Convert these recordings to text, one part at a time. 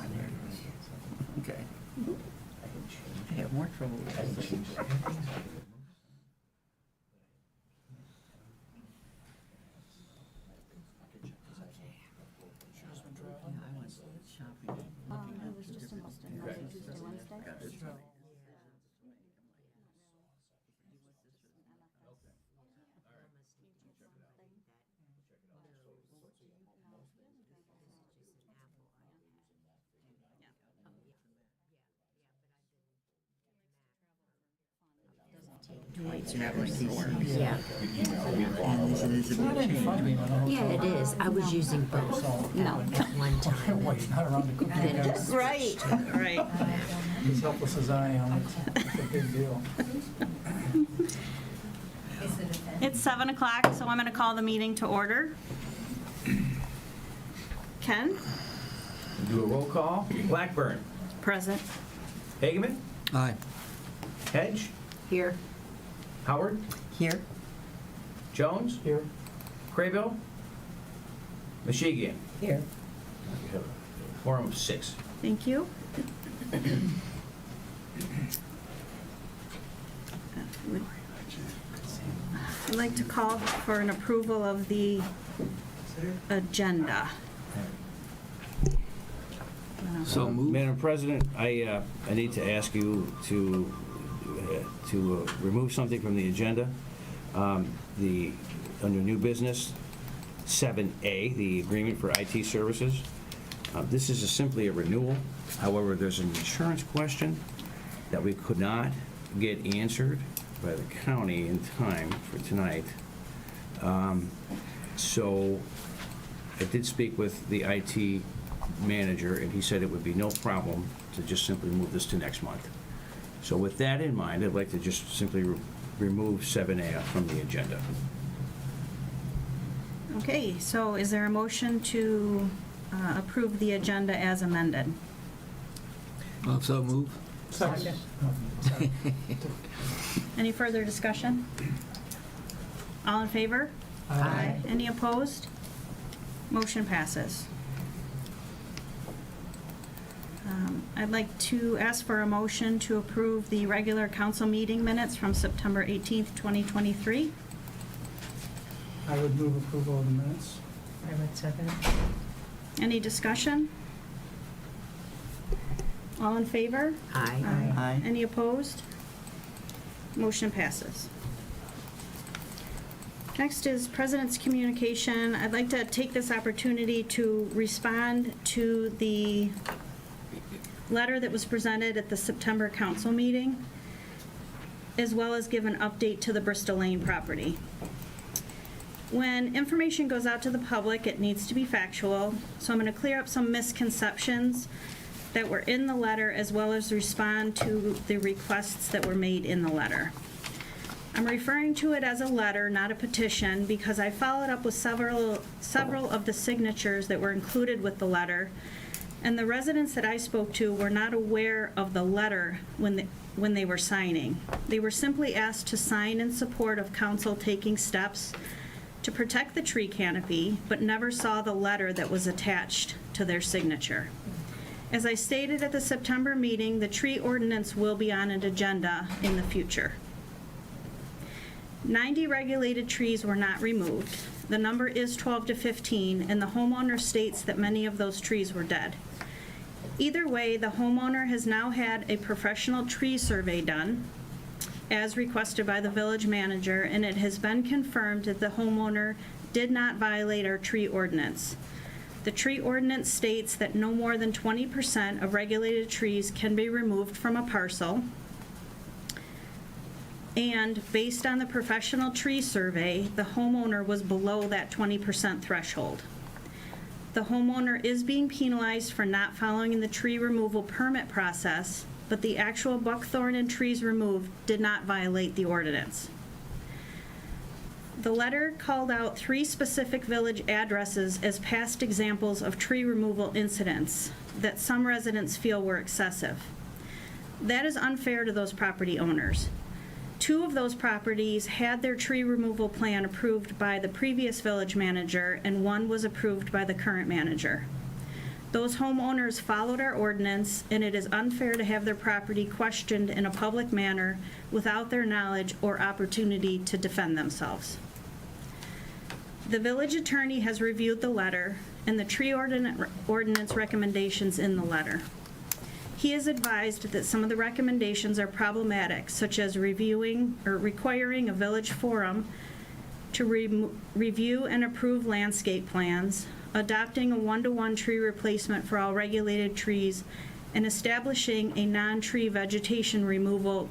there it is. Okay. I have more trouble with H. Yeah, I went shopping. It was just in Boston, Monday, Tuesday, Wednesday. Got this right. It's not like Yeah, and this is a big change. yeah, it is. I was using both No. at one time. Wait, not around the cookie. Then just Right, right. As helpless as I am, it's a big deal. It's 7 o'clock, so I'm going to call the meeting to order. Ken? Do a roll call. Blackburn. Present. Hageman. Aye. Hedge. here. Howard. Here? Jones. Here, Craybill. Mashigian. Here. We have a quorum of 6. Thank you. I'd like to call for an approval of the agenda. So moved. Madam President, I need to ask you to remove something from the agenda. Under new business, 7A, the agreement for IT services. This is simply a renewal. However, there's an insurance question that we could not get answered by the county in time for tonight. So I did speak with the IT manager, and he said it would be no problem to just simply move this to next month. So with that in mind, I'd like to just simply remove 7A from the agenda. Okay, so is there a motion to approve the agenda as amended? Also move. second. Any further discussion? All in favor? Aye. Any opposed? Motion passes. I'd like to ask for a motion to approve the regular council meeting minutes from September 18th, 2023. I would move approval of the minutes. I would second. Any discussion? All in favor? Aye. Aye. Any opposed? Motion passes. Next is President's communication. I'd like to take this opportunity to respond to the letter that was presented at the September council meeting, as well as give an update to the Bristol Lane property. When information goes out to the public, it needs to be factual, so I'm going to clear up some misconceptions that were in the letter, as well as respond to the requests that were made in the letter. I'm referring to it as a letter, not a petition, because I followed up with several of the signatures that were included with the letter, and the residents that I spoke to were not aware of the letter when they were signing. They were simply asked to sign in support of council taking steps to protect the tree canopy, but never saw the letter that was attached to their signature. As I stated at the September meeting, the tree ordinance will be on an agenda in the future. 90 regulated trees were not removed. The number is 12 to 15, and the homeowner states that many of those trees were dead. Either way, the homeowner has now had a professional tree survey done, as requested by the village manager, and it has been confirmed that the homeowner did not violate our tree ordinance. The tree ordinance states that no more than 20% of regulated trees can be removed from a parcel. And based on the professional tree survey, the homeowner was below that 20% threshold. The homeowner is being penalized for not following the tree removal permit process, but the actual buckthorn and trees removed did not violate the ordinance. The letter called out 3 specific village addresses as past examples of tree removal incidents that some residents feel were excessive. That is unfair to those property owners. 2 of those properties had their tree removal plan approved by the previous village manager, and 1 was approved by the current manager. Those homeowners followed our ordinance, and it is unfair to have their property questioned in a public manner without their knowledge or opportunity to defend themselves. The village attorney has reviewed the letter and the tree ordinance recommendations in the letter. He has advised that some of the recommendations are problematic, such as reviewing or requiring a village forum to review and approve landscape plans, adopting a 1-to-1 tree replacement for all regulated trees, and establishing a non-tree vegetation removal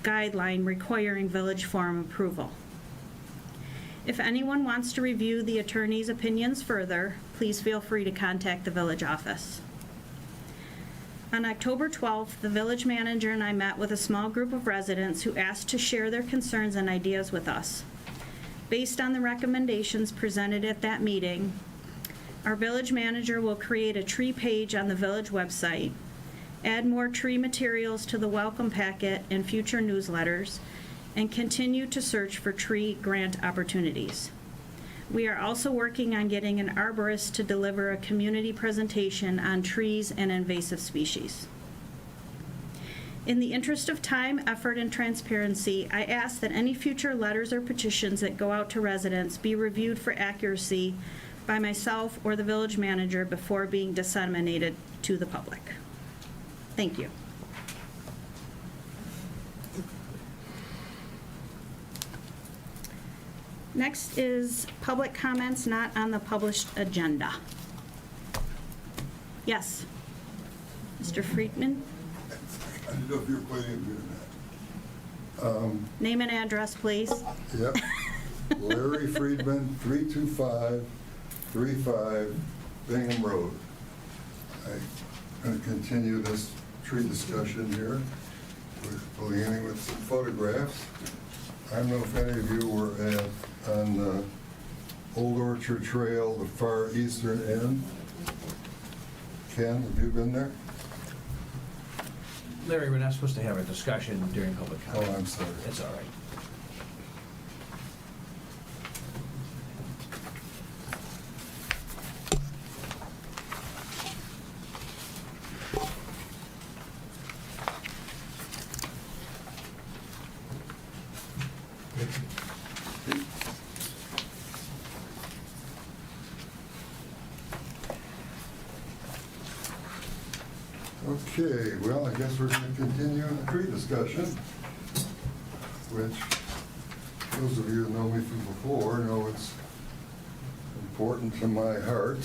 guideline requiring village forum approval. If anyone wants to review the attorney's opinions further, please feel free to contact the village office. On October 12th, the village manager and I met with a small group of residents who asked to share their concerns and ideas with us. Based on the recommendations presented at that meeting, our village manager will create a tree page on the village website, add more tree materials to the welcome packet and future newsletters, and continue to search for tree grant opportunities. We are also working on getting an arborist to deliver a community presentation on trees and invasive species. In the interest of time, effort, and transparency, I ask that any future letters or petitions that go out to residents be reviewed for accuracy by myself or the village manager before being disseminated to the public. Thank you. Next is public comments not on the published agenda. Yes. Mr. Friedman, I don't know if you're planning on doing that. name and address, please. Yep. Larry Friedman, 32535 Bingham Road. I'm going to continue this tree discussion here. We're beginning with some photographs. I don't know if any of you were on the Old Orchard Trail, the far eastern end. Ken, have you been there? Larry, we're not supposed to have a discussion during public Oh, comment. I'm sorry. It's all right. Okay, well, I guess we're going to continue the tree discussion, which those of you who know me from before know it's important to my heart.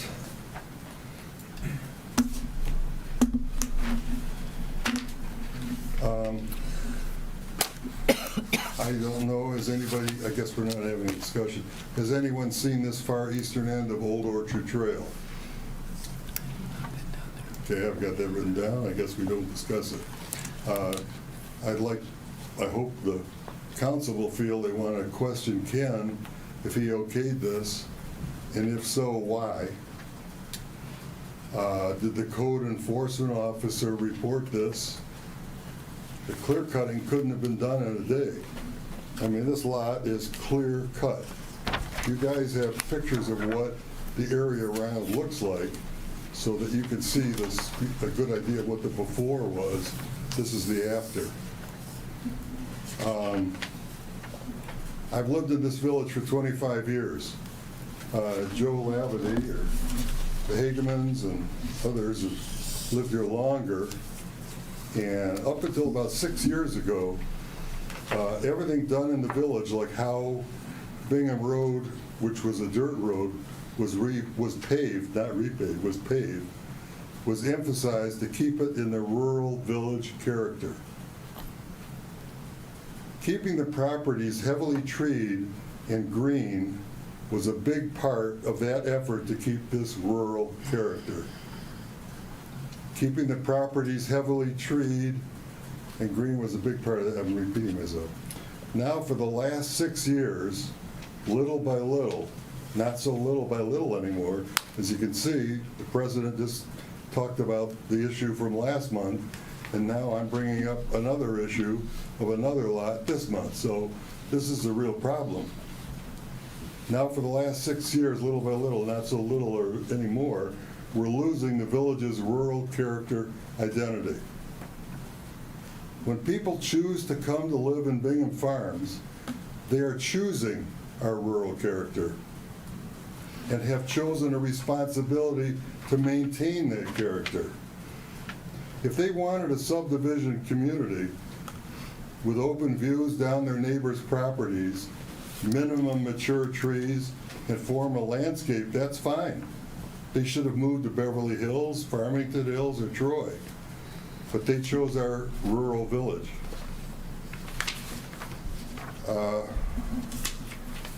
I don't know, has anybody, I guess we're not having a discussion, has anyone seen this far eastern end of Old Orchard Trail? Okay, I've got that written down. I guess we don't discuss it. I hope the council will feel they want to question Ken if he okayed this, and if so, why? Did the code enforcement officer report this? The clear cutting couldn't have been done in a day. I mean, this lot is clear cut. You guys have pictures of what the area around looks like, so that you can see this, a good idea of what the before was. This is the after. I've lived in this village for 25 years. Joe Lavity, or the Hagemans and others have lived here longer. And up until about 6 years ago, everything done in the village, like how Bingham Road, which was a dirt road, was paved, not repaved, was paved, was emphasized to keep it in the rural village character. Keeping the properties heavily treed and green was a big part of that effort to keep this rural character. Keeping the properties heavily treed and green was a big part of that. I'm repeating myself. Now, for the last 6 years, little by little, not so little by little anymore. As you can see, the president just talked about the issue from last month, and now I'm bringing up another issue of another lot this month. So this is a real problem. Now, for the last 6 years, little by little, not so little or anymore, we're losing the village's rural character identity. When people choose to come to live in Bingham Farms, they are choosing our rural character and have chosen a responsibility to maintain that character. If they wanted a subdivision community with open views down their neighbors' properties, minimum mature trees, and formal landscape, that's fine. They should have moved to Beverly Hills, Farmington Hills, or Troy. But they chose our rural village.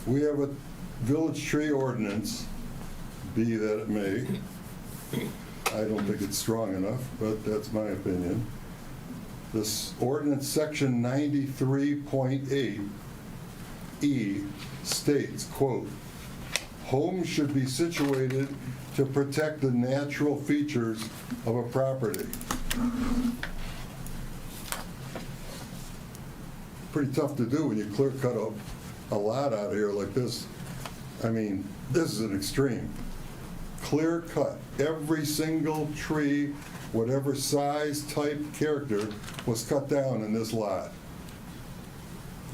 We have a village tree ordinance, be that it may. I don't think it's strong enough, but that's my opinion. This ordinance, section 93.8E states, quote, "Homes should be situated to protect the natural features of a property." Pretty tough to do when you clear cut a lot out here like this. I mean, this is an extreme. Clear cut. Every single tree, whatever size, type, character, was cut down in this lot.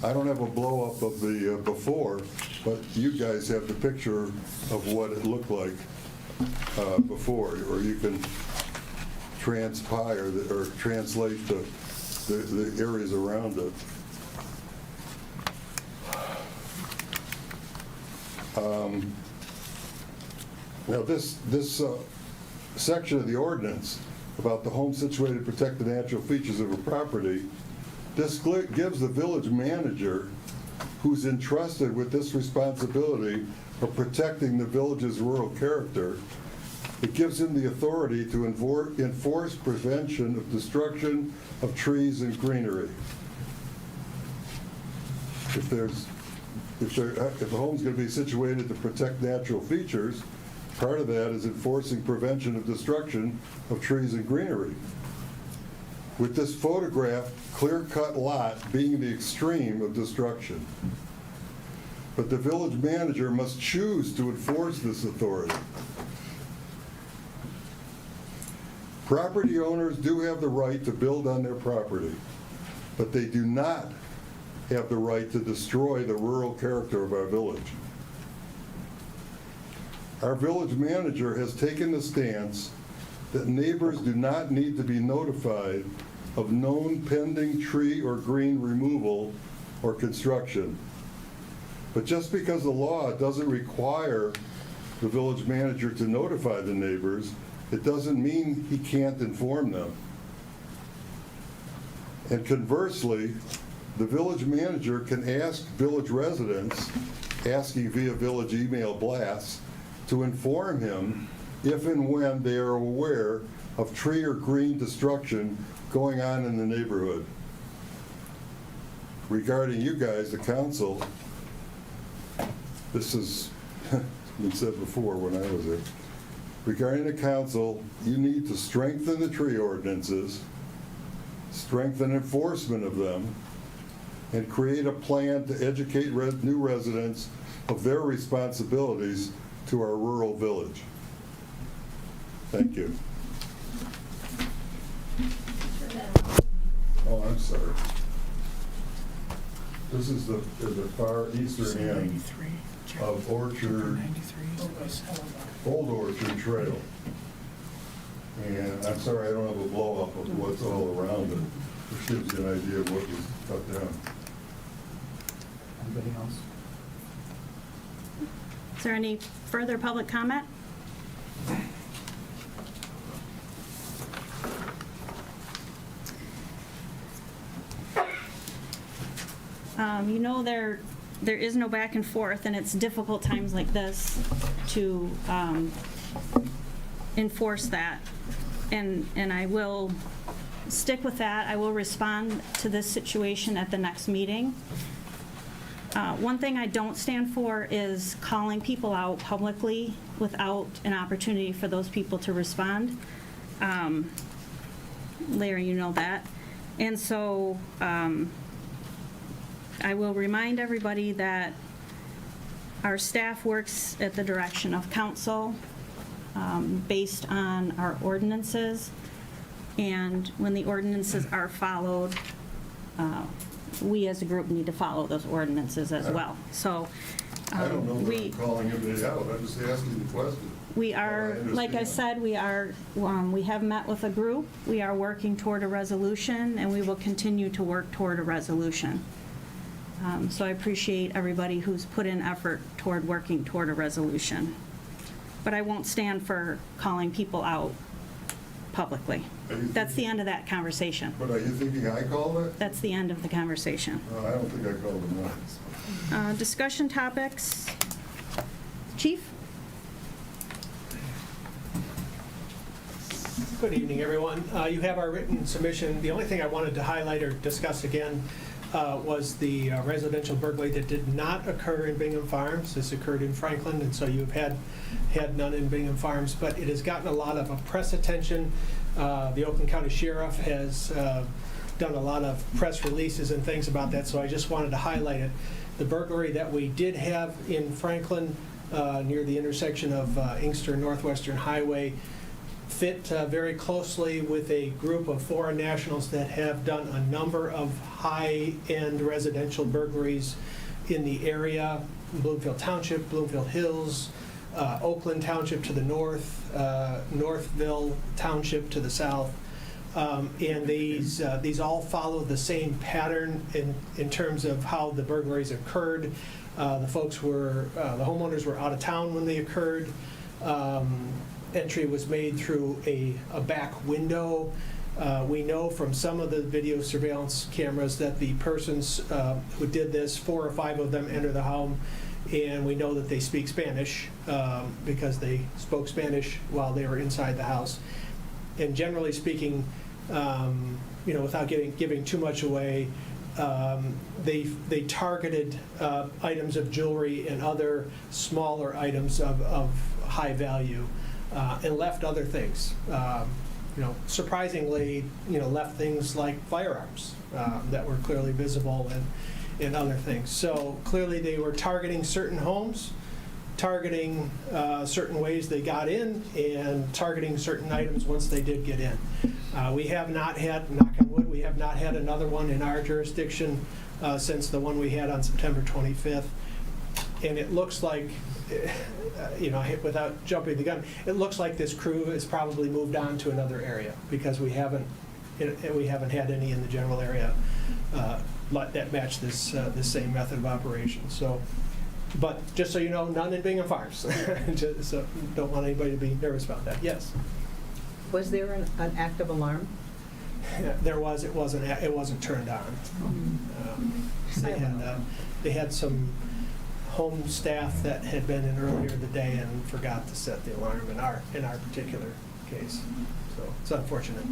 I don't have a blow-up of the before, but you guys have the picture of what it looked like before, or you can transpire or translate the areas around it. Now this section of the ordinance about the home situated to protect the natural features of a property, this gives the village manager, who's entrusted with this responsibility of protecting the village's rural character, it gives him the authority to enforce prevention of destruction of trees and greenery. If the home's going to be situated to protect natural features, part of that is enforcing prevention of destruction of trees and greenery. With this photographed, clear-cut lot being the extreme of destruction. But the village manager must choose to enforce this authority. Property owners do have the right to build on their property, but they do not have the right to destroy the rural character of our village. Our village manager has taken the stance that neighbors do not need to be notified of known pending tree or green removal or construction. But just because the law doesn't require the village manager to notify the neighbors, it doesn't mean he can't inform them. And conversely, the village manager can ask village residents, asking via village email blasts, to inform him if and when they are aware of tree or green destruction going on in the neighborhood. Regarding you guys, the council, this has been said before when I was there. Regarding the council, you need to strengthen the tree ordinances, strengthen enforcement of them, and create a plan to educate new residents of their responsibilities to our rural village. Thank you. Oh, I'm sorry. This is the far eastern end of Orchard, Old Orchard Trail. And I'm sorry I don't have a blow-up of what's all around it, which gives you an idea of what was cut down. Anybody else? Is there any further public comment? You know, there is no back and forth, and it's difficult times like this to enforce that. And I will stick with that. I will respond to this situation at the next meeting. One thing I don't stand for is calling people out publicly without an opportunity for those people to respond. Larry, you know that. And so I will remind everybody that our staff works at the direction of council. based on our ordinances. And when the ordinances are followed, we as a group need to follow those ordinances as well. So I don't know that we I'm calling anybody out, I'm just asking the question. we are, I like I understand. said, we have met with a group. We are working toward a resolution, and we will continue to work toward a resolution. So I appreciate everybody who's put in effort toward working toward a resolution. But I won't stand for calling people out publicly. Are you That's the thinking- end of that conversation. But are you thinking I called it? That's the end of the conversation. No, I don't think I called it, no. Discussion topics. Chief? Good evening, everyone. You have our written submission. The only thing I wanted to highlight or discuss again was the residential burglary that did not occur in Bingham Farms. This occurred in Franklin, and so you've had none in Bingham Farms, but it has gotten a lot of press attention. The Oakland County Sheriff has done a lot of press releases and things about that, so I just wanted to highlight it. The burglary that we did have in Franklin near the intersection of Inkster and Northwestern Highway fit very closely with a group of foreign nationals that have done a number of high-end residential burglaries in the area, Bloomfield Township, Bloomfield Hills, Oakland Township to the north, Northville Township to the south. And these all follow the same pattern in terms of how the burglaries occurred. The homeowners were out of town when they occurred. Entry was made through a back window. We know from some of the video surveillance cameras that the persons who did this, 4 or 5 of them enter the home, and we know that they speak Spanish because they spoke Spanish while they were inside the house. And generally speaking, without giving too much away, they targeted items of jewelry and other smaller items of high value. And left other things. Surprisingly, left things like firearms that were clearly visible and other things. So clearly they were targeting certain homes, targeting certain ways they got in, and targeting certain items once they did get in. We have not had, knock on wood, we have not had another one in our jurisdiction since the one we had on September 25th. And it looks like, without jumping the gun, it looks like this crew has probably moved on to another area because we haven't had any in the general area that match this same method of operation. So, but just so you know, none in Bingham Farms. So don't want anybody to be nervous about that. Yes. Was there an active alarm? There was. It wasn't turned on. They had some home staff that had been in earlier in the day and forgot to set the alarm in our particular case. So it's unfortunate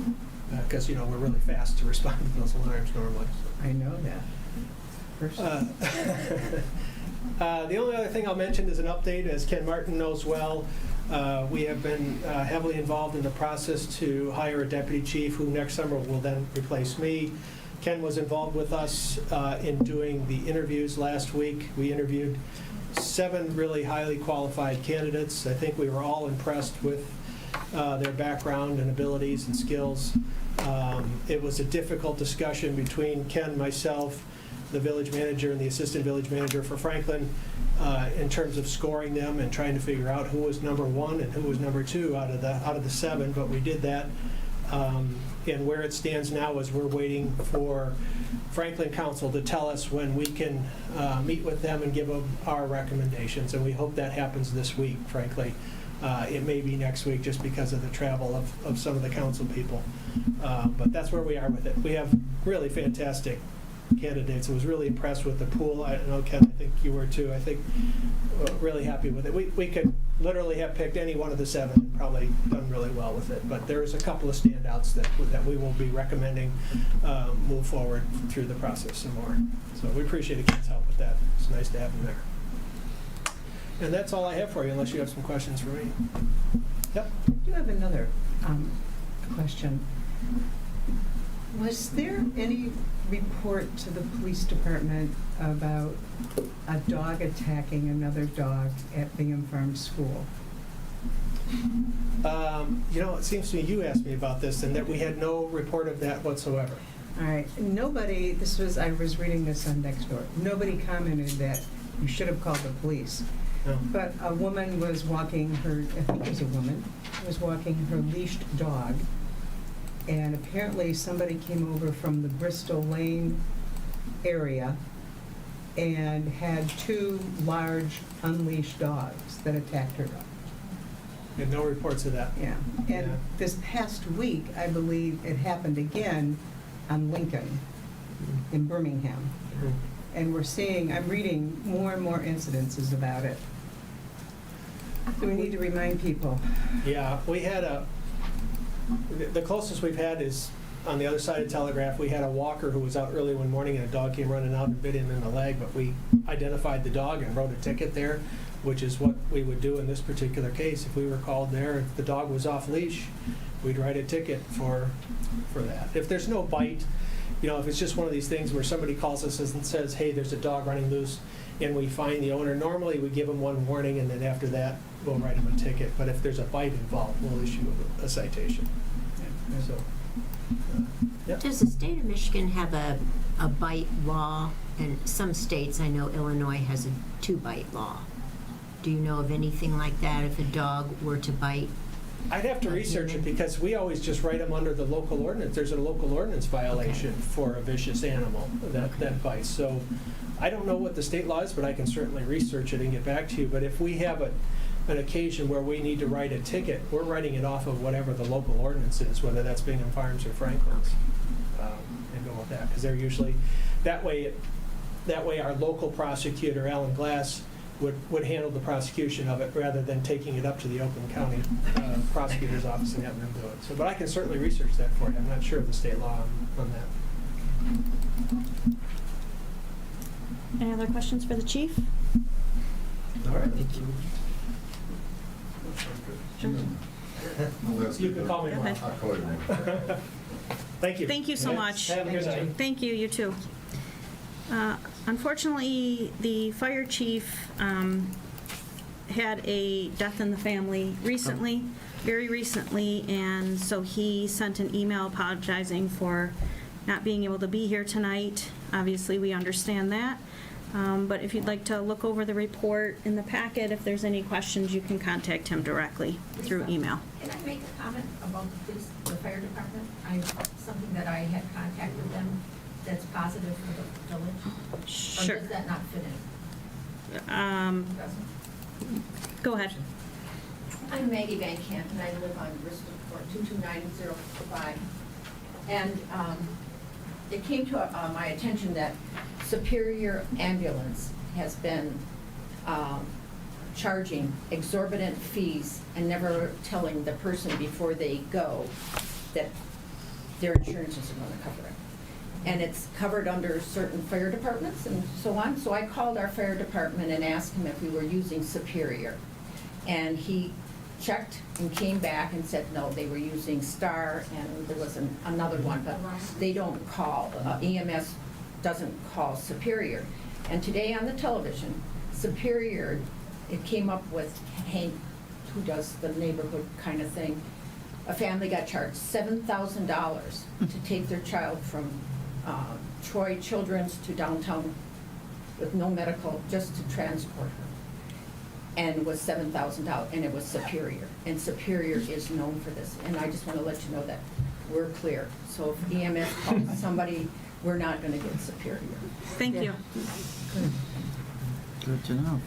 because we're really fast to respond to those alarms normally. I know that. The only other thing I'll mention is an update. As Ken Martin knows well, we have been heavily involved in the process to hire a deputy chief who next summer will then replace me. Ken was involved with us in doing the interviews last week. We interviewed 7 really highly qualified candidates. I think we were all impressed with their background and abilities and skills. It was a difficult discussion between Ken, myself, the village manager, and the assistant village manager for Franklin in terms of scoring them and trying to figure out who was number 1 and who was number 2 out of the 7. But we did that. And where it stands now is we're waiting for Franklin Council to tell us when we can meet with them and give them our recommendations. And we hope that happens this week, frankly. It may be next week just because of the travel of some of the council people. But that's where we are with it. We have really fantastic candidates. I was really impressed with the pool. I know, Ken, I think you were too. I think really happy with it. We could literally have picked any one of the 7 and probably done really well with it. But there's a couple of standouts that we will be recommending move forward through the process some more. So we appreciate Ken's help with that. It's nice to have him there. And that's all I have for you, unless you have some questions for me. Yep. I do have another question. Was there any report to the police department about a dog attacking another dog at Bingham Farm School? It seems to me you asked me about this, and that we had no report of that whatsoever. All right, nobody, I was reading this on Nextdoor, nobody commented that you should have called the police. No. But a woman was walking her, I think it was a woman, was walking her leashed dog, and apparently somebody came over from the Bristol Lane area and had two large unleashed dogs that attacked her dog. We had no reports of that. Yeah, Yeah. and this past week, I believe it happened again on Lincoln in Birmingham. And I'm reading more and more incidences about it. So we need to remind people. Yeah, we had the closest we've had is on the other side of Telegraph. We had a walker who was out early one morning and a dog came running out and bit him in the leg, but we identified the dog and wrote a ticket there, which is what we would do in this particular case. If we were called there, if the dog was off leash, we'd write a ticket for that. If there's no bite, if it's just one of these things where somebody calls us and says, hey, there's a dog running loose, and we find the owner, normally we give them one warning, and then after that, we'll write them a ticket. But if there's a bite involved, we'll issue a citation. So, yeah. Does the state of Michigan have a bite law? And some states, I know Illinois has a 2-bite law. Do you know of anything like that if a dog were to bite? I'd have to research it because we always just write them under the local ordinance. There's a local ordinance violation for a vicious animal that bites. So I don't know what the state law is, but I can certainly research it and get back to you. But if we have an occasion where we need to write a ticket, we're writing it off of whatever the local ordinance is, whether that's Bingham Farms or Franklin's, and go with that, because they're usually, that way our local prosecutor, Alan Glass, would handle the prosecution of it rather than taking it up to the Oakland County prosecutor's office and having them do it. So, but I can certainly research that for you. I'm not sure of the state law on that. Any other questions for the chief? All right. Thank you. You can call me Go tomorrow. ahead. I'll call you tomorrow. Thank you. Thank you so much. Have a good night. Thank you, you too. Unfortunately, the fire chief had a death in the family recently, very recently, and so he sent an email apologizing for not being able to be here tonight. Obviously, we understand that. But if you'd like to look over the report in the packet, if there's any questions, you can contact him directly through email. Can I make a comment about the fire department? Something that I had contacted them that's positive for the village? Sure. Or does that not fit in? Doesn't? Go ahead. I'm Maggie Van Camp, and I live on Bristol Court, 22905. And it came to my attention that Superior Ambulance has been charging exorbitant fees and never telling the person before they go that their insurance isn't going to cover it. And it's covered under certain fire departments and so on. So I called our fire department and asked him if we were using Superior. And he checked and came back and said, no, they were using Star, and there was another one, but they don't call, EMS doesn't call Superior. And today on the television, Superior, it came up with Hank, who does the neighborhood kind of thing. A family got charged $7,000 to take their child from Troy Children's to downtown with no medical, just to transport her. And it was $7,000, and it was Superior. And Superior is known for this. And I just want to let you know that we're clear. So if EMS calls somebody, we're not going to get Superior. Thank you. Good to know.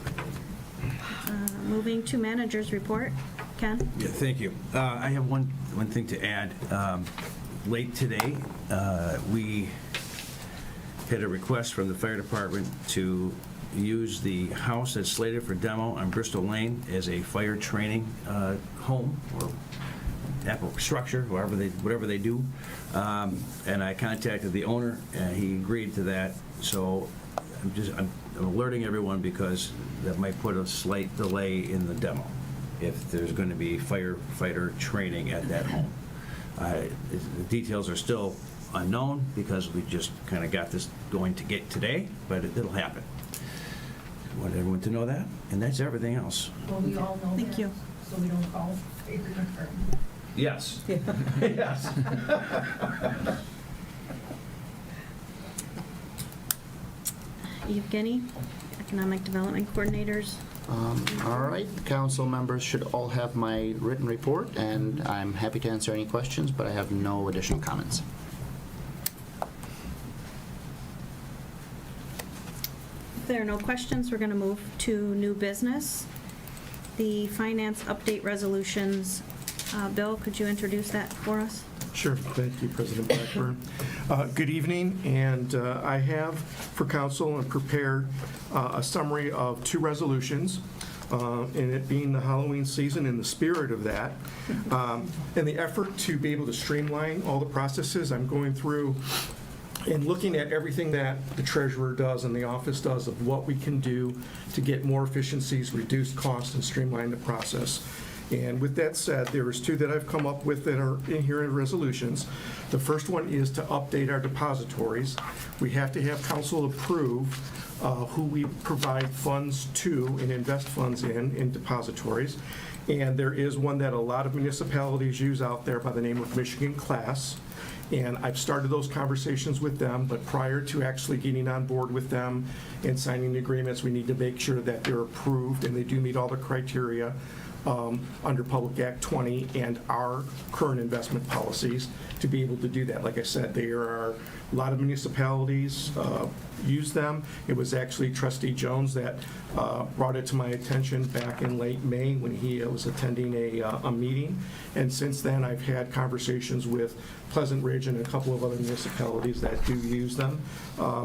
Moving to manager's report. Ken? Yeah, thank you. I have one thing to add. Late today, we had a request from the fire department to use the house that's slated for demo on Bristol Lane as a fire training home or structure, whatever they do. And I contacted the owner, and he agreed to that. So I'm alerting everyone because that might put a slight delay in the demo if there's going to be firefighter training at that home. The details are still unknown because we just kind of got this going to get today, but it'll happen. I want everyone to know that, and that's everything else. Will we all know that? Thank you. So we don't call? Yes. Yeah. Yes. Evgeny, Economic Development Coordinators. All right, the council members should all have my written report, and I'm happy to answer any questions, but I have no additional comments. If there are no questions, we're going to move to new business. The finance update resolutions. Bill, could you introduce that for us? Sure. Thank you, President Blackburn. Good evening, and I have for council and prepared a summary of 2 resolutions, and it being the Halloween season, in the spirit of that. In the effort to be able to streamline all the processes, I'm going through and looking at everything that the treasurer does and the office does of what we can do to get more efficiencies, reduce costs, and streamline the process. And with that said, there's 2 that I've come up with that are in here in resolutions. The first one is to update our depositories. We have to have council approve who we provide funds to and invest funds in depositories. And there is one that a lot of municipalities use out there by the name of Michigan Class. And I've started those conversations with them, but prior to actually getting on board with them and signing the agreements, we need to make sure that they're approved and they do meet all the criteria under Public Act 20 and our current investment policies to be able to do that. Like I said, there are a lot of municipalities use them. It was actually Trustee Jones that brought it to my attention back in late May when he was attending a meeting. And since then, I've had conversations with Pleasant Ridge and a couple of other municipalities that do use them.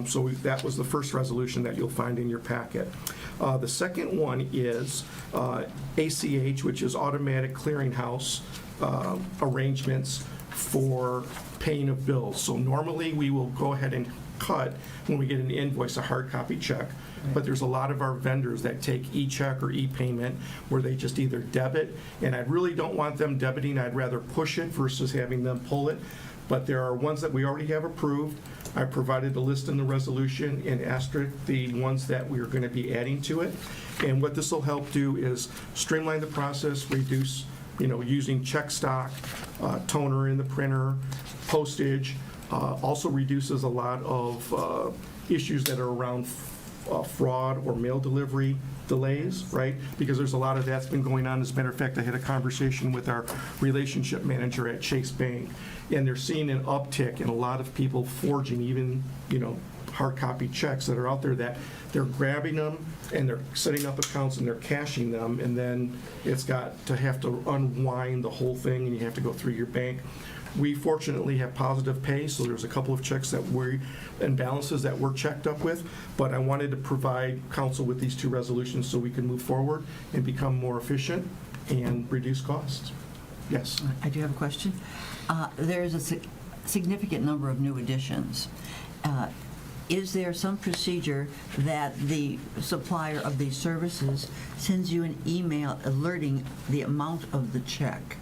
So that was the first resolution that you'll find in your packet. The second one is ACH, which is Automatic Clearinghouse arrangements for paying of bills. So normally, we will go ahead and cut, when we get an invoice, a hard copy check. But there's a lot of our vendors that take e-check or e-payment where they just either debit, and I really don't want them debiting. I'd rather push it versus having them pull it. But there are ones that we already have approved. I provided a list in the resolution and asterisk the ones that we are going to be adding to it. And what this will help do is streamline the process, reduce, using check stock, toner in the printer, postage. Also reduces a lot of issues that are around fraud or mail delivery delays, right? Because there's a lot of that's been going on. As a matter of fact, I had a conversation with our relationship manager at Chase Bank, and they're seeing an uptick in a lot of people forging even, hard copy checks that are out there that they're grabbing them and they're setting up accounts and they're cashing them, and then it's got to have to unwind the whole thing and you have to go through your bank. We fortunately have positive pay, so there's a couple of checks and balances that we're checked up with, but I wanted to provide council with these 2 resolutions so we can move forward and become more efficient and reduce costs. Yes? I do have a question. There's a significant number of new additions. Is there some procedure that the supplier of these services sends you an email alerting the amount of the check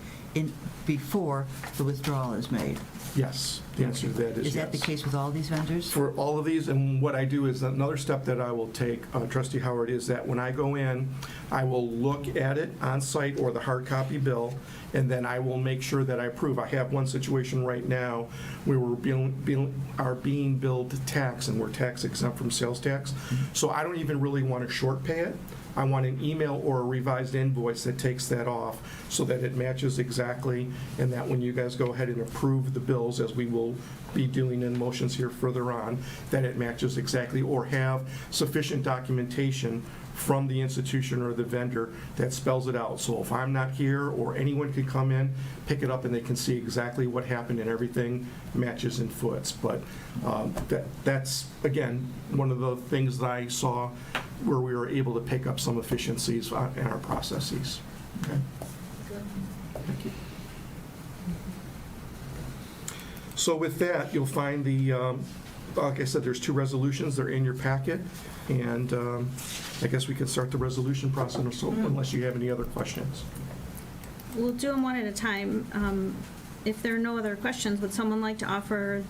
before the withdrawal is made? Yes. The answer to that is yes. Is that the case with all these vendors? For all of these, and what I do is another step that I will take, Trustee Howard, is that when I go in, I will look at it on site or the hard copy bill, and then I will make sure that I approve. I have one situation right now where we're being billed tax, and we're tax exempt from sales tax. So I don't even really want to short pay it. I want an email or a revised invoice that takes that off so that it matches exactly, and that when you guys go ahead and approve the bills, as we will be doing in motions here further on, that it matches exactly, or have sufficient documentation from the institution or the vendor that spells it out. So if I'm not here, or anyone could come in, pick it up, and they can see exactly what happened and everything matches in foots. But that's, again, one of the things that I saw where we were able to pick up some efficiencies in our processes. Okay. Thank you. So with that, you'll find the, like I said, there's 2 resolutions. They're in your packet. And I guess we can start the resolution process, or so, unless you have any other questions. We'll do them one at a time. If there are no other questions, would someone like to offer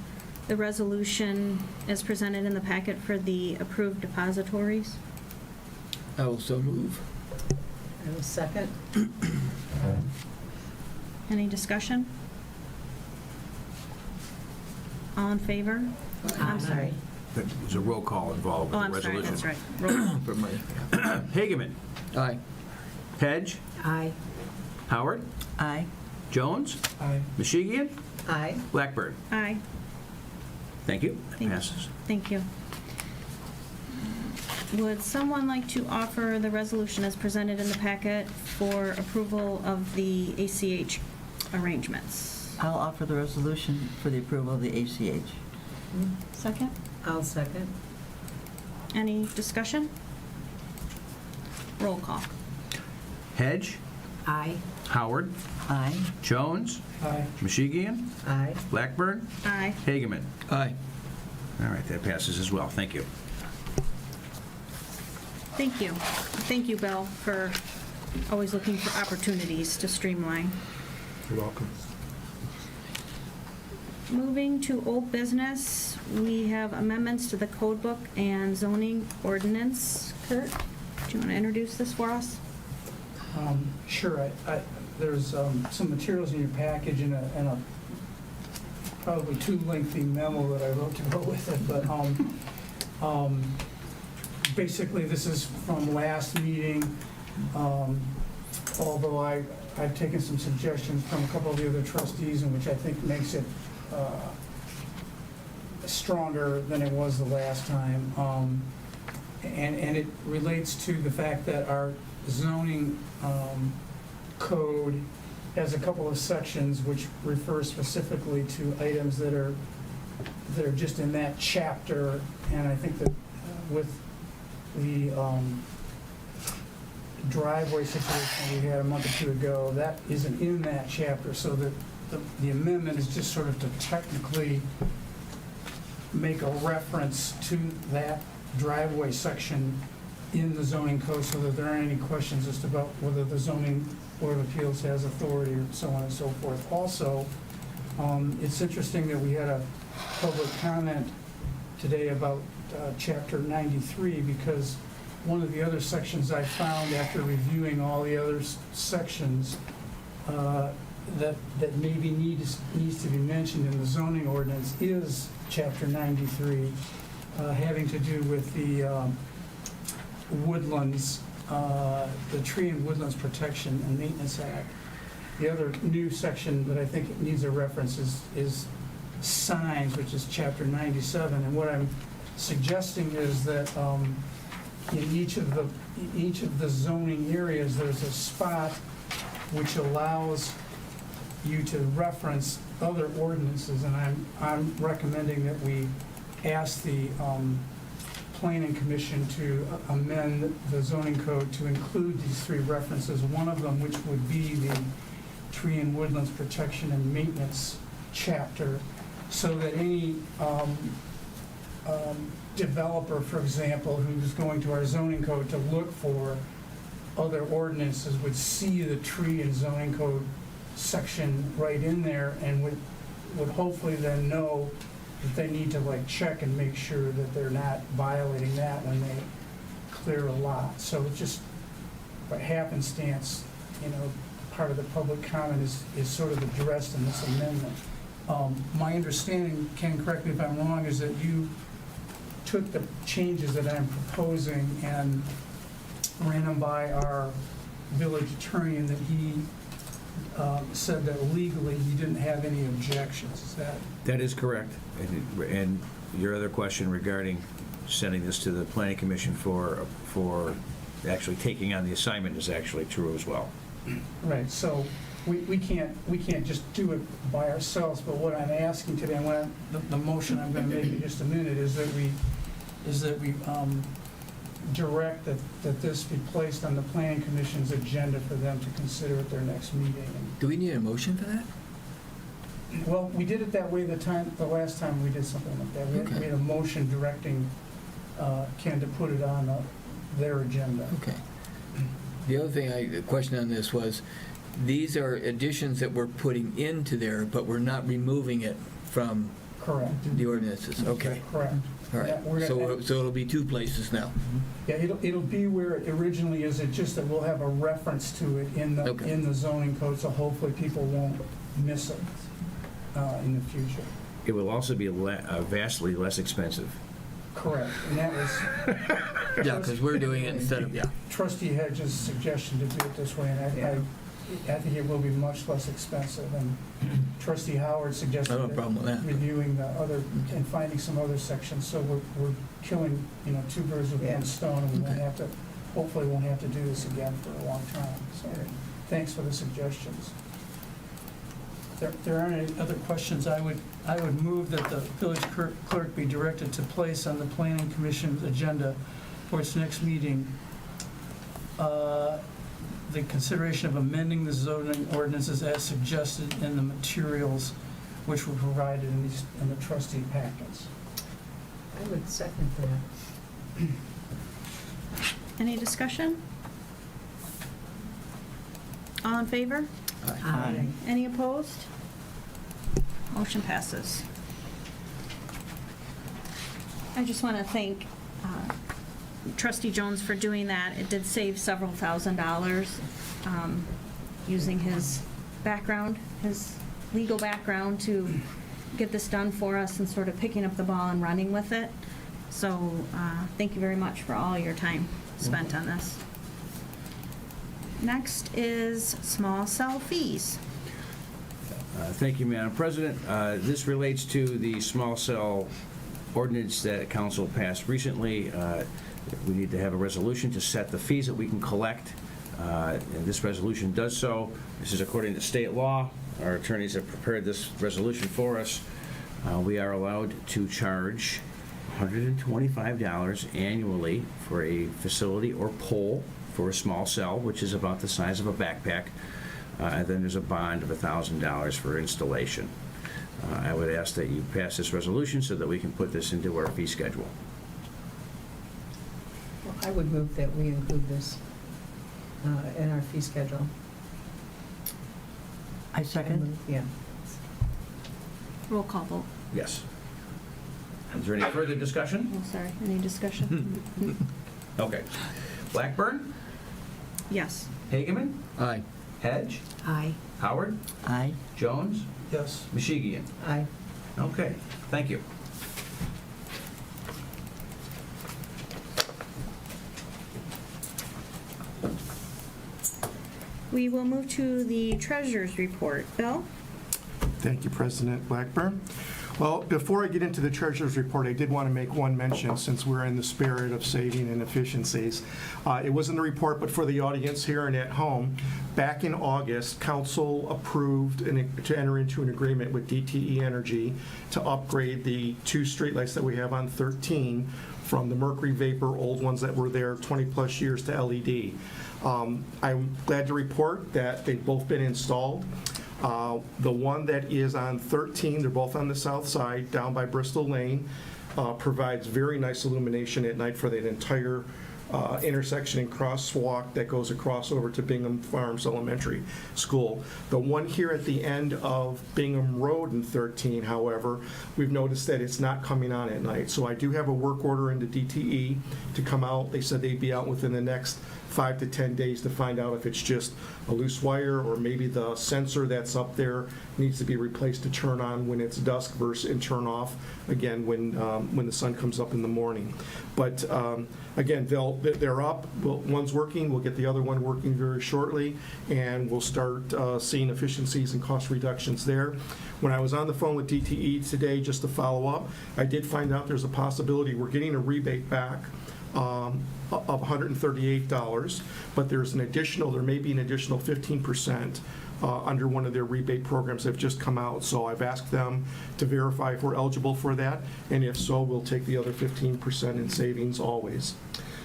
the resolution as presented in the packet for the approved depositories? I will so move. And a second. Any discussion? All in favor? I'm sorry. There's a roll call involved Oh, with the I'm sorry, resolution. that's right. Roll call. Hageman. Aye. Pedge. Aye. Howard. Aye. Jones. Aye. Mishigian. Aye. Blackburn. Aye. Thank you. That Thank- passes. Thank you. Would someone like to offer the resolution as presented in the packet for approval of the ACH arrangements? I'll offer the resolution for the approval of the ACH. Second? I'll second. Any discussion? Roll call. Hedge. Aye. Howard. Aye. Jones. Aye. Mishigian. Aye. Blackburn. Aye. Hageman. Aye. All right, that passes as well. Thank you. Thank you. Thank you, Bill, for always looking for opportunities to streamline. You're welcome. Moving to old business, we have amendments to the code book and zoning ordinance. Kurt, do you want to introduce this for us? Sure. There's some materials in your package and a probably too lengthy memo that I wrote to go with it, but basically this is from last meeting, although I've taken some suggestions from a couple of the other trustees, in which I think makes it stronger than it was the last time. And it relates to the fact that our zoning code has a couple of sections which refer specifically to items that are just in that chapter. And I think that with the driveway situation we had a month or two ago, that isn't in that chapter, so that the amendment is just sort of to technically make a reference to that driveway section in the zoning code, so that there aren't any questions as to about whether the zoning board of appeals has authority, or so on and so forth. Also, it's interesting that we had a public comment today about chapter 93, because one of the other sections I found after reviewing all the other sections that maybe needs to be mentioned in the zoning ordinance is chapter 93, having to do with the woodlands, the Tree and Woodlands Protection and Maintenance Act. The other new section that I think it needs a reference is signs, which is chapter 97. And what I'm suggesting is that in each of the zoning areas, there's a spot which allows you to reference other ordinances, and I'm recommending that we ask the Planning Commission to amend the zoning code to include these three references, one of them which would be the Tree and Woodlands Protection and Maintenance chapter, so that any developer, for example, who's going to our zoning code to look for other ordinances would see the tree and zoning code section right in there, and would hopefully then know that they need to check and make sure that they're not violating that when they clear a lot. So it's just by happenstance, part of the public comment is sort of addressed in this amendment. My understanding, Ken, correct me if I'm wrong, is that you took the changes that I'm proposing and ran them by our village attorney, and that he said that legally he didn't have any objections. Is that? That is correct. And your other question regarding sending this to the Planning Commission for actually taking on the assignment is actually true as well. Right, so we can't just do it by ourselves, but what I'm asking today, and the motion I'm going to make in just a minute, is that we direct that this be placed on the Planning Commission's agenda for them to consider at their next meeting. Do we need a motion for that? Well, we did it that way the last time we did something like that. We had a motion directing Ken to put it on their agenda. Okay. The other thing, the question on this was, these are additions that we're putting into there, but we're not removing it from Correct, the ordinances, okay. correct. All right, Yeah, we're gonna- so it'll be two places now. Yeah, it'll be where it originally is, it's just that we'll have a reference to it in Okay. the zoning code, so hopefully people won't miss it in the future. It will also be vastly less expensive. Correct, and that was Yeah, because we're doing it instead of, yeah. trustee Hedges' suggestion to do it this way, and I think it will be much less expensive, and trustee Howard suggested I don't have a problem with that. reviewing the other, and finding some other sections, so we're killing, two birds with one stone, and we won't Okay. have to, hopefully won't have to do this again for a long time, so thanks for the suggestions. If there aren't any other questions, I would move that the village clerk be directed to place on the planning commission's agenda for its next meeting the consideration of amending the zoning ordinances as suggested in the materials which were provided in the trustee packets. I would second that. Any discussion? All in favor? Aye. Any opposed? Motion passes. I just want to thank trustee Jones for doing that. It did save several $1,000s using his background, his legal background to get this done for us and sort of picking up the ball and running with it. So thank you very much for all your time spent on this. Next is small cell fees. Thank you, Madam President. This relates to the small cell ordinance that council passed recently. We need to have a resolution to set the fees that we can collect, and this resolution does so. This is according to state law. Our attorneys have prepared this resolution for us. We are allowed to charge $125 annually for a facility or pole for a small cell, which is about the size of a backpack. And then there's a bond of $1,000 for installation. I would ask that you pass this resolution so that we can put this into our fee schedule. Well, I would move that we include this in our fee schedule. I second. Yeah. Roll call vote. Yes. Is there any further discussion? Oh, sorry, any discussion? Okay. Blackburn? Yes. Hageman? Aye. Hedge? Aye. Howard? Aye. Jones? Yes. Mishigian? Aye. Okay, thank you. We will move to the treasurer's report. Bill? Thank you, President Blackburn. Well, before I get into the treasurer's report, I did want to make one mention since we're in the spirit of saving and efficiencies. It wasn't the report, but for the audience here and at home, back in August, council approved to enter into an agreement with DTE Energy to upgrade the 2 streetlights that we have on 13 from the mercury vapor, old ones that were there 20-plus years, to LED. I'm glad to report that they've both been installed. The one that is on 13, they're both on the south side, down by Bristol Lane, provides very nice illumination at night for that entire intersection and crosswalk that goes across over to Bingham Farms Elementary School. The one here at the end of Bingham Road in 13, however, we've noticed that it's not coming on at night. So I do have a work order into DTE to come out. They said they'd be out within the next 5 to 10 days to find out if it's just a loose wire or maybe the sensor that's up there needs to be replaced to turn on when it's dusk versus and turn off again when the sun comes up in the morning. But again, they're up. One's working. We'll get the other one working very shortly, and we'll start seeing efficiencies and cost reductions there. When I was on the phone with DTE today, just to follow up, I did find out there's a possibility we're getting a rebate back of $138, but there may be an additional 15% under one of their rebate programs that have just come out. So I've asked them to verify if we're eligible for that, and if so, we'll take the other 15% in savings always.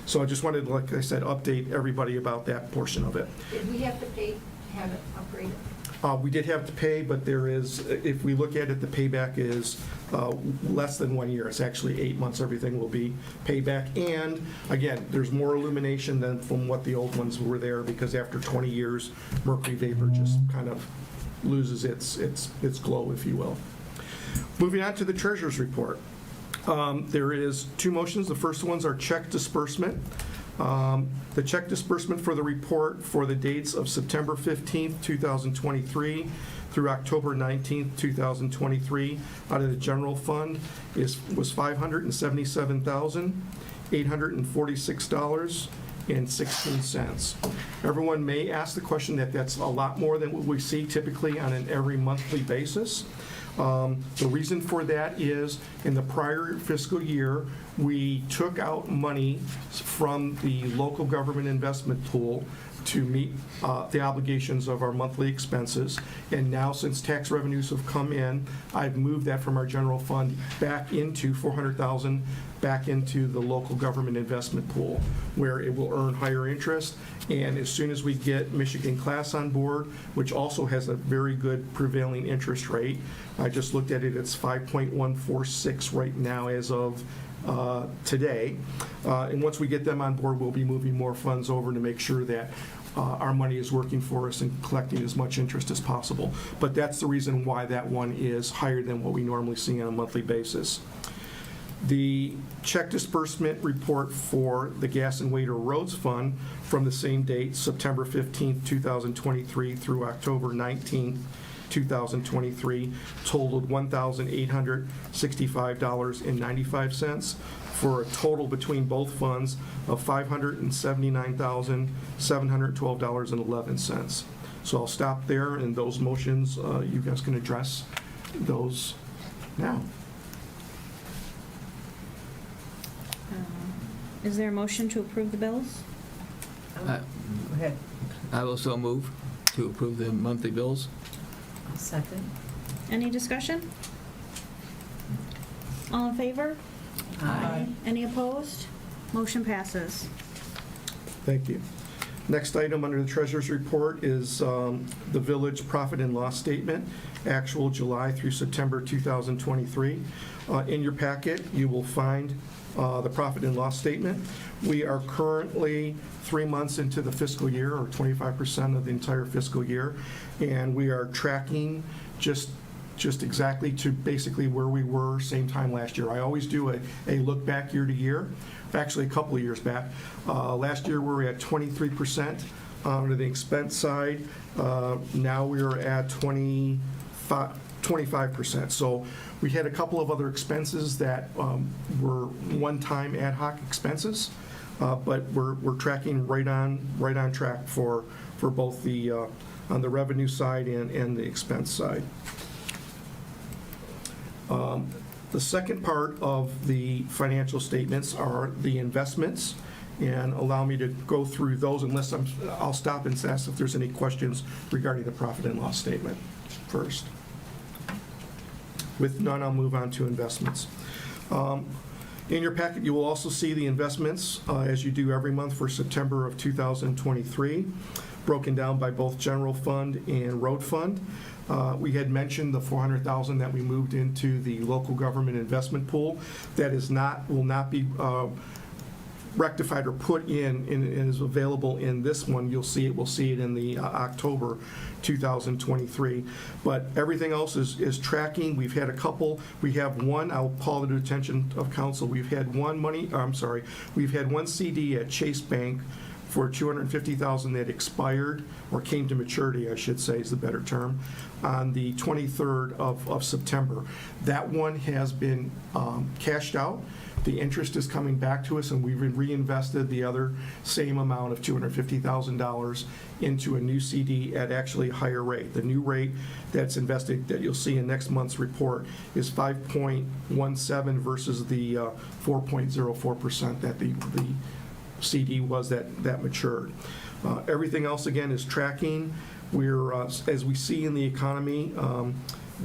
So I just wanted to, like I said, update everybody about that portion of it. Did we have to pay to have it upgraded? We did have to pay, but there is, if we look at it, the payback is less than 1 year. It's actually 8 months, everything will be payback. And again, there's more illumination than from what the old ones were there, because after 20 years, mercury vapor just kind of loses its glow, if you will. Moving on to the treasurer's report. There is two motions. The first ones are check disbursement. The check disbursement for the report for the dates of September 15th, 2023 through October 19th, 2023 out of the general fund was $577,846.16. Everyone may ask the question that that's a lot more than what we see typically on an every monthly basis. The reason for that is in the prior fiscal year, we took out money from the local government investment pool to meet the obligations of our monthly expenses. And now, since tax revenues have come in, I've moved that from our general fund back into $400,000 back into the local government investment pool, where it will earn higher interest. And as soon as we get Michigan Class on board, which also has a very good prevailing interest rate, I just looked at it, it's 5.146 right now as of today. And once we get them on board, we'll be moving more funds over to make sure that our money is working for us and collecting as much interest as possible. But that's the reason why that one is higher than what we normally see on a monthly basis. The check disbursement report for the Gas and Waiter Roads Fund from the same date, September 15th, 2023 through October 19th, 2023, totaled $1,865.95 for a total between both funds of $579,712.11. So I'll stop there, and those motions, you guys can address those now. Is there a motion to approve the bills? Go ahead. I will so move to approve the monthly bills. I'll second. Any discussion? All in favor? Aye. Any opposed? Motion passes. Thank you. Next item under the treasurer's report is the village profit and loss statement, actual July through September 2023. In your packet, you will find the profit and loss statement. We are currently 3 months into the fiscal year, or 25% of the entire fiscal year, and we are tracking just exactly to basically where we were same time last year. I always do a look back year to year, actually a couple of years back. Last year we were at 23% on the expense side. Now we are at 25%. So we had a couple of other expenses that were one-time ad hoc expenses, but we're tracking right on track for both the on the revenue side and the expense side. The second part of the financial statements are the investments, and allow me to go through those unless I'll stop and ask if there's any questions regarding the profit and loss statement first. With none, I'll move on to investments. In your packet, you will also see the investments, as you do every month for September of 2023, broken down by both general fund and road fund. We had mentioned the $400,000 that we moved into the local government investment pool. That will not be rectified or put in and is available in this one. We'll see it in the October 2023. But everything else is tracking. We've had a couple. We have one, I'll call it to the attention of council. We've had one CD at Chase Bank for $250,000 that expired, or came to maturity, I should say is the better term, on the 23rd of September. That one has been cashed out. The interest is coming back to us, and we've reinvested the other same amount of $250,000 into a new CD at actually a higher rate. The new rate that's invested that you'll see in next month's report is 5.17 versus the 4.04% that the CD was that matured. Everything else, again, is tracking. We're, as we see in the economy,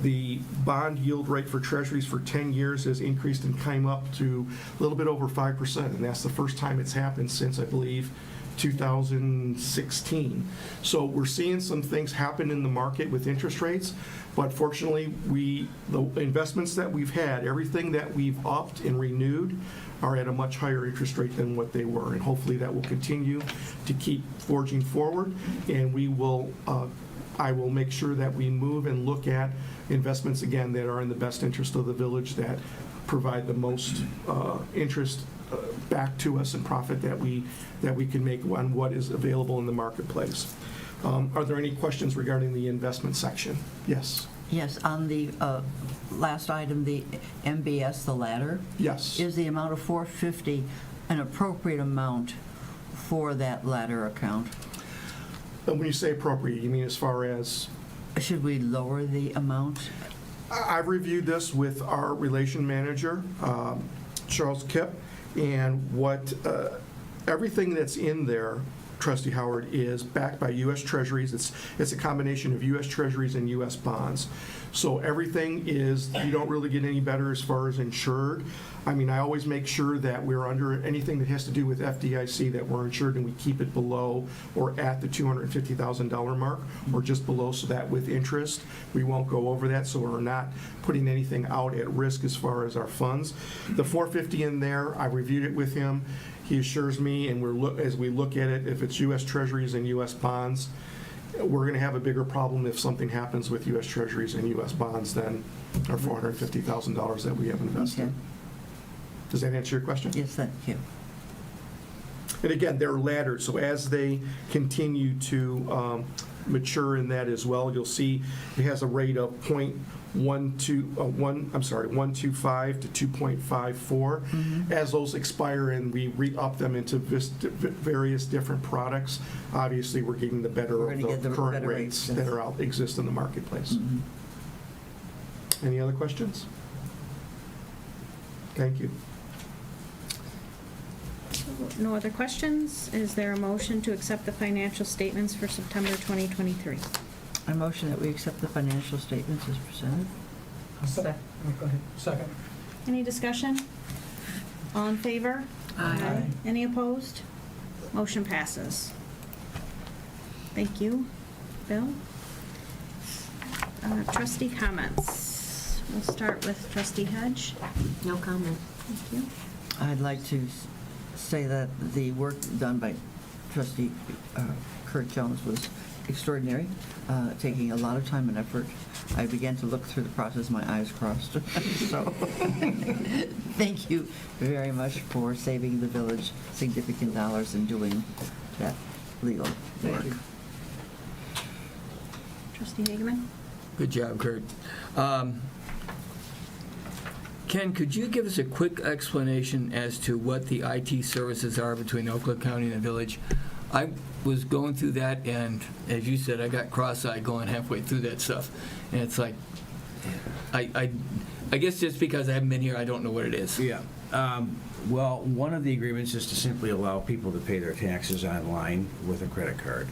the bond yield rate for treasuries for 10 years has increased and came up to a little bit over 5%, and that's the first time it's happened since, I believe, 2016. So we're seeing some things happen in the market with interest rates, but fortunately, the investments that we've had, everything that we've upped and renewed, are at a much higher interest rate than what they were, and hopefully that will continue to keep forging forward, and we will I will make sure that we move and look at investments, again, that are in the best interest of the village, that provide the most interest back to us and profit that we can make on what is available in the marketplace. Are there any questions regarding the investment section? Yes. Yes, on the last item, the MBS, the ladder. Yes. Is the amount of $450 an appropriate amount for that ladder account? When you say appropriate, you mean as far as? Should we lower the amount? I've reviewed this with our relation manager, Charles Kipp, and what everything that's in there, Trustee Howard, is backed by U.S. Treasuries. It's a combination of U.S. Treasuries and U.S. bonds. So everything is, you don't really get any better as far as insured. I mean, I always make sure that we're under anything that has to do with FDIC, that we're insured and we keep it below or at the $250,000 mark or just below, so that with interest, we won't go over that, so we're not putting anything out at risk as far as our funds. The $450 in there, I reviewed it with him. He assures me, and as we look at it, if it's U.S. Treasuries and U.S. bonds, we're going to have a bigger problem if something happens with U.S. Treasuries and U.S. bonds than our $450,000 that we have invested. Okay. Does that answer your question? Yes, thank you. And again, they're laddered, so as they continue to mature in that as well, you'll see it has a rate of 1.25 to 2.54. As those expire and we re-up them into various different products, obviously we're getting the better We're of gonna get the the current better rates rates, that yes. are exist in the marketplace. Any other questions? Thank you. No other questions? Is there a motion to accept the financial statements for September 2023? I motion that we accept the financial statements as presented. Go ahead. Second. Any discussion? All in favor? Aye. Any opposed? Motion passes. Thank you. Bill? Trustee comments. We'll start with Trustee Hedge. No comment. Thank you. I'd like to say that the work done by Trustee Kurt Jones was extraordinary, taking a lot of time and effort. I began to look through the process, my eyes crossed. So, thank you very much for saving the village significant dollars in doing that legal work. Trustee Hageman? Good job, Kurt. Ken, could you give us a quick explanation as to what the IT services are between Oakland County and the village? I was going through that, and as you said, I got cross-eyed going halfway through that stuff. And it's like, I guess just because I haven't been here, I don't know what it is. Yeah. Well, one of the agreements is to simply allow people to pay their taxes online with a credit card,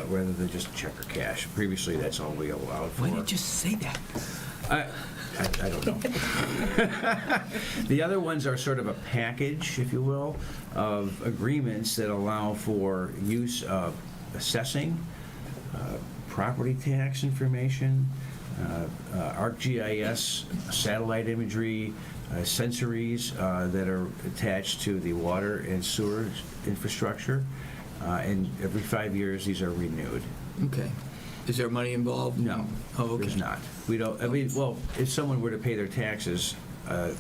rather than just check or cash. Previously, that's all we allowed for. Why didn't you just say that? I don't know. The other ones are sort of a package, if you will, of agreements that allow for use of assessing, property tax information, ArcGIS, satellite imagery, sensories that are attached to the water and sewer infrastructure. And every 5 years, these are renewed. Okay. Is there money involved? No. Oh, okay. There's not. We don't, I mean, well, if someone were to pay their taxes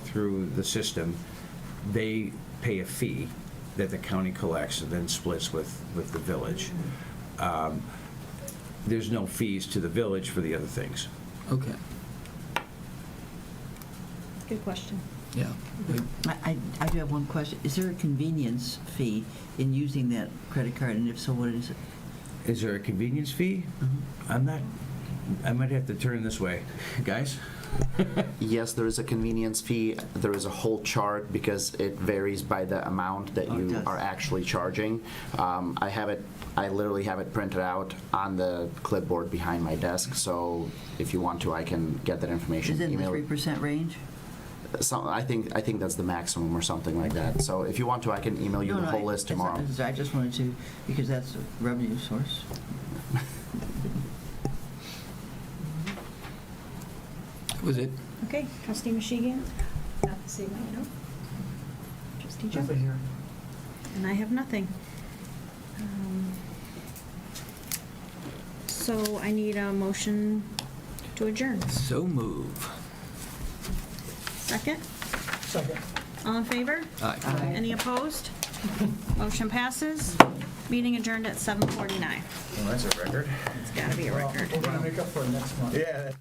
through the system, they pay a fee that the county collects and then splits with the village. There's no fees to the village for the other things. Okay. Good question. Yeah. I do have one question. Is there a convenience fee in using that credit card, and if so, what is it? Is there a convenience fee? I might have to turn this way. Guys? Yes, there is a convenience fee. There is a whole chart because it varies by the amount that Oh, it you does. are actually charging. I literally have it printed out on the clipboard behind my desk, so if you want to, I can get that information. Is it in the email 3% range? I think that's the maximum or something like that. So if you want to, I can email you the whole list it's not tomorrow. necessary. I just wanted to, because that's a revenue source. Was it? Okay, Trustee Michigan? Not the same, no. Trustee Jones? Nothing here. And I have nothing. So I need a motion to adjourn. So move. Second? Second. All in favor? Aye. Any opposed? Motion passes. Meeting adjourned at 7:49. Well, that's a record. It's gotta be a record. We're gonna make up for it next month. Yeah.